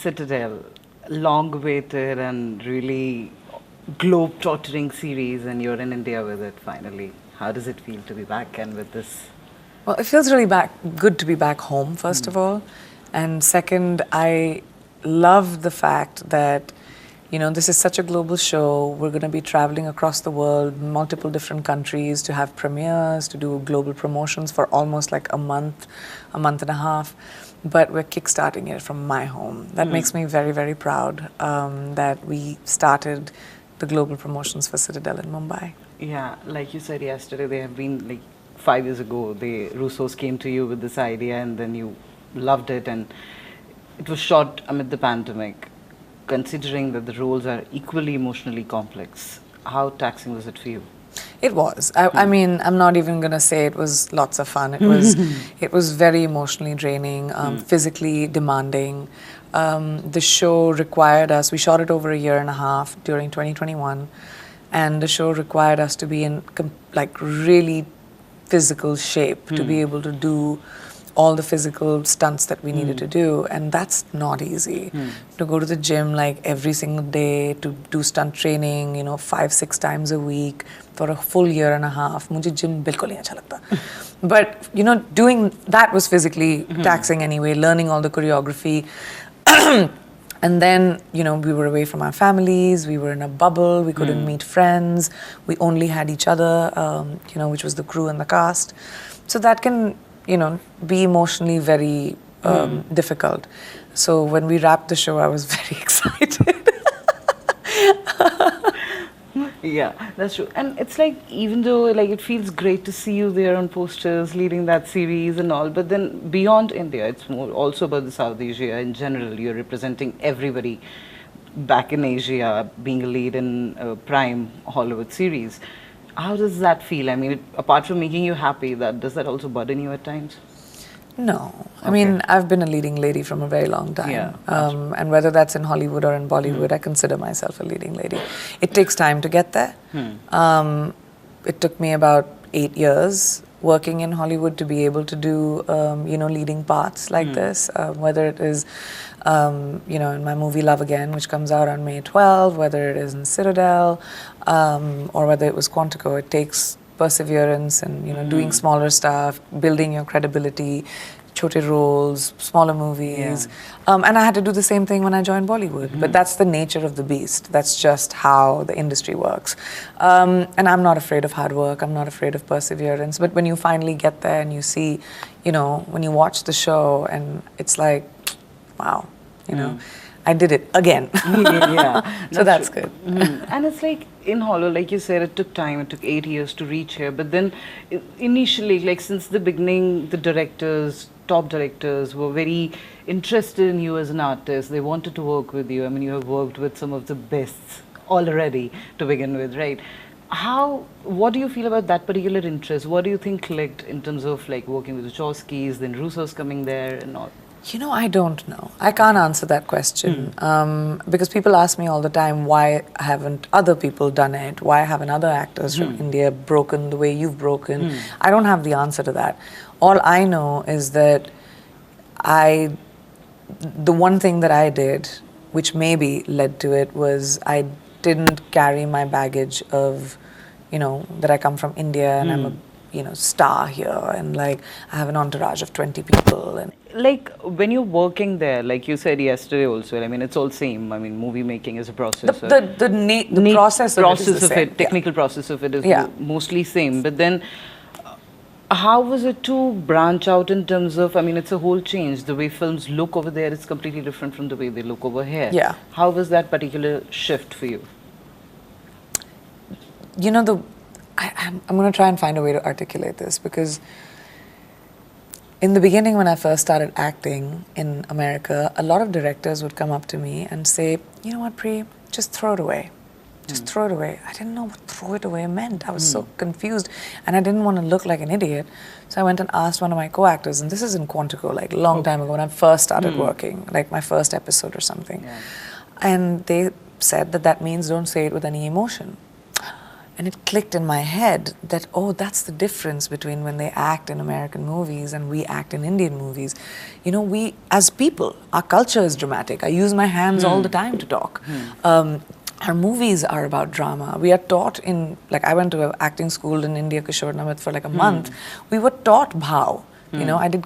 Citadel, long-awaited and really globe-tottering series, and you're in India with it finally. How does it feel to be back and with this? Well, it feels really good to be back home, first of all. And second, I love the fact that, this is such a global show. We're going to be traveling across the world, multiple different countries to have premieres, to do global promotions for almost like a month and a half. But we're kickstarting it from my home. That makes me very, very proud that we started the global promotions for Citadel in Mumbai. Yeah, like you said yesterday, they have been like 5 years ago, the Russos came to you with this idea and then you loved it, and it was shot amid the pandemic. Considering that the roles are equally emotionally complex, how taxing was it for you? It was. I mean, I'm not even going to say it was lots of fun. It was very emotionally draining, physically demanding. The show required us, we shot it over a year and a half during 2021, and the show required us to be in like really physical shape to be able to do all the physical stunts that we needed to do, and that's not easy. To go to the gym like every single day, to do stunt training, 5-6 times a week for a full year and a half. Mujhe gym bilkul nahi acha lagta. But doing that was physically taxing anyway, learning all the choreography. And then, we were away from our families, we were in a bubble, we couldn't meet friends, we only had each other, which was the crew and the cast. So that can, be emotionally very difficult. So when we wrapped the show, I was very excited. Yeah, that's true. And it's like, even though like it feels great to see you there on posters leading that series and all, but then beyond India, it's more also about the South Asia in general. You're representing everybody back in Asia, being a lead in a prime Hollywood series. How does that feel? I mean, apart from making you happy, does that also burden you at times? No. I mean, I've been a leading lady from a very long time. Yeah, and whether that's in Hollywood or in Bollywood, I consider myself a leading lady. It takes time to get there. It took me about 8 years working in Hollywood to be able to do, leading parts like this. Whether it is, in my movie Love Again, which comes out on May 12, whether it is in Citadel, or whether it was Quantico, it takes perseverance and doing smaller stuff, building your credibility, chote roles, smaller movies. And I had to do the same thing when I joined Bollywood. But that's the nature of the beast. That's just how the industry works. And I'm not afraid of hard work. I'm not afraid of perseverance. But when you finally get there and you see, when you watch the show and it's like, wow, I did it again. So that's good. And it's like in Hollow, like you said, it took time. It took 8 years to reach here. But then initially, like since the beginning, the top directors were very interested in you as an artist. They wanted to work with you. I mean, you have worked with some of the best already to begin with, right? What do you feel about that particular interest? What do you think clicked in terms of like working with the Wachowskis, then Russo's coming there and all? I don't know. I can't answer that question because people ask me all the time, why haven't other people done it? Why haven't other actors from India broken the way you've broken? I don't have the answer to that. All I know is that the one thing that I did, which maybe led to it, was I didn't carry my baggage of, that I come from India and I'm a star here, and like I have an entourage of 20 people. And like when you're working there, like you said yesterday also, I mean, it's all same. I mean, movie making is a process. The process of it, technical process of it is mostly same. But then how was it to branch out in terms of, I mean, it's a whole change. The way films look over there is completely different from the way they look over here. Yeah. How was that particular shift for you? I'm going to try and find a way to articulate this, because in the beginning when I first started acting in America, a lot of directors would come up to me and say, you know what, Pri, just throw it away. Just throw it away. I didn't know what throw it away meant. I was so confused and I didn't want to look like an idiot. So I went and asked one of my co-actors, and this is in Quantico, like a long time ago when I first started working, like my first episode or something. And they said that means don't say it with any emotion. And it clicked in my head that, oh, that's the difference between when they act in American movies and we act in Indian movies. You know, we, as people, our culture is dramatic. I use my hands all the time to talk. Our movies are about drama. We are taught in, like, I went to an acting school in India, Kishore Namit, for like a month. We were taught bhav. You know, I did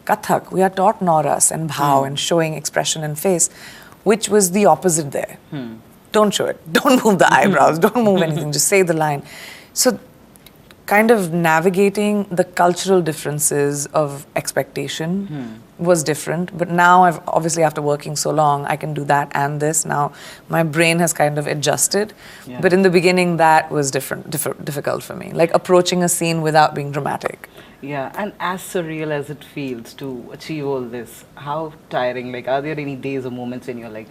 Kathak. We are taught Nauras and bhav and showing expression and face, which was the opposite there. Don't show it. Don't move the eyebrows. Don't move anything. Just say the line. So, kind of navigating the cultural differences of expectation was different. But now, I've obviously, after working so long, I can do that and this. Now, my brain has kind of adjusted. Yeah. But in the beginning, that was difficult for me. Like approaching a scene without being dramatic. Yeah, and as surreal as it feels to achieve all this, how tiring? Like, are there any days or moments when you're like,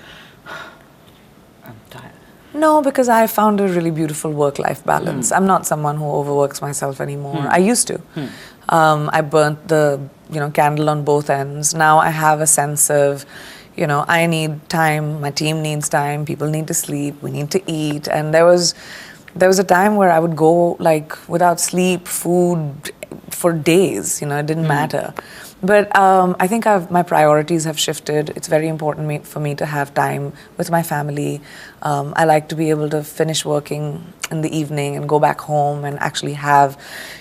I'm tired? No, because I found a really beautiful work-life balance. I'm not someone who overworks myself anymore. I used to. I burnt the candle on both ends. Now I have a sense of, I need time, my team needs time, people need to sleep, we need to eat. And there was a time where I would go like without sleep, food for days. It didn't matter. But I think my priorities have shifted. It's very important for me to have time with my family. I like to be able to finish working in the evening and go back home and actually have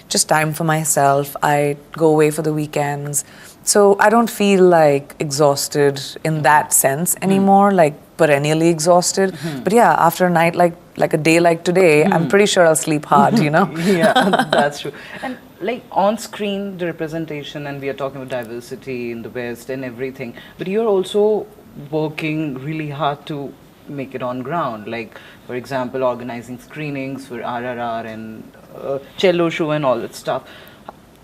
just time for myself. I go away for the weekends. So I don't feel like exhausted in that sense anymore, like perennially exhausted. But yeah, after a night like a day like today, I'm pretty sure I'll sleep hard, Yeah, that's true. And like on screen, the representation, and we are talking about diversity in the West and everything, but you're also working really hard to make it on ground. Like, for example, organizing screenings for RRR and cello show and all that stuff.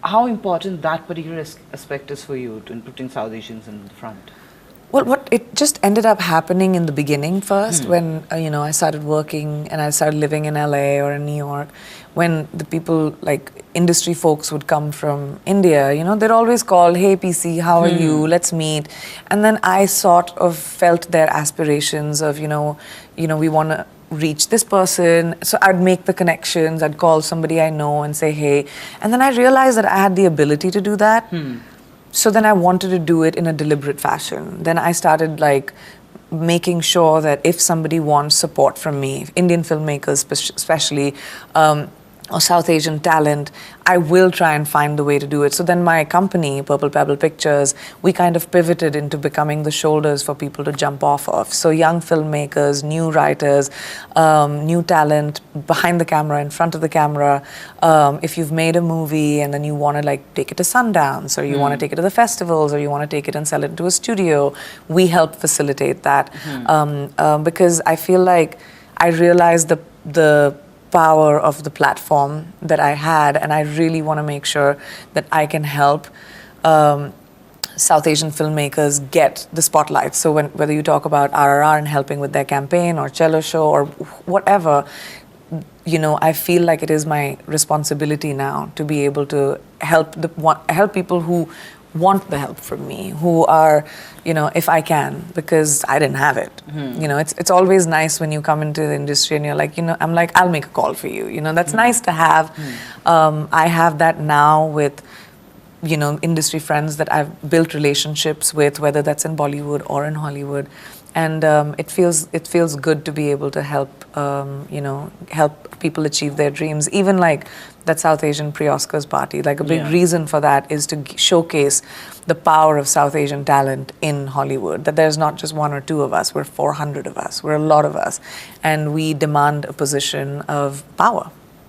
How important that particular aspect is for you in putting South Asians in the front? Well, it just ended up happening in the beginning first when, I started working and I started living in LA or in New York, when the people, like industry folks would come from India, they'd always call, hey PC, how are you? Let's meet. And then I sort of felt their aspirations of, we want to reach this person. So I'd make the connections, I'd call somebody I know and say, hey. And then I realized that I had the ability to do that. So then I wanted to do it in a deliberate fashion. Then I started like making sure that if somebody wants support from me, Indian filmmakers especially, or South Asian talent, I will try and find the way to do it. So then my company, Purple Pebble Pictures, we kind of pivoted into becoming the shoulders for people to jump off of. So young filmmakers, new writers, new talent, behind the camera, in front of the camera. If you've made a movie and then you want to like take it to Sundance, or you want to take it to the festivals, or you want to take it and sell it into a studio, we help facilitate that. Because I feel like I realized the power of the platform that I had, and I really want to make sure that I can help South Asian filmmakers get the spotlight. So whether you talk about RRR and helping with their campaign, or cello show, or whatever, I feel like it is my responsibility now to be able to help people who want the help from me, who are, if I can, because I didn't have it. It's always nice when you come into the industry and you're like, I'm like, I'll make a call for you. That's nice to have. I have that now with, industry friends that I've built relationships with, whether that's in Bollywood or in Hollywood. And it feels good to be able to help, help people achieve their dreams. Even like that South Asian pre-Oscars party, like a big reason for that is to showcase the power of South Asian talent in Hollywood. That there's not just one or two of us, we're 400 of us, we're a lot of us. And we demand a position of power.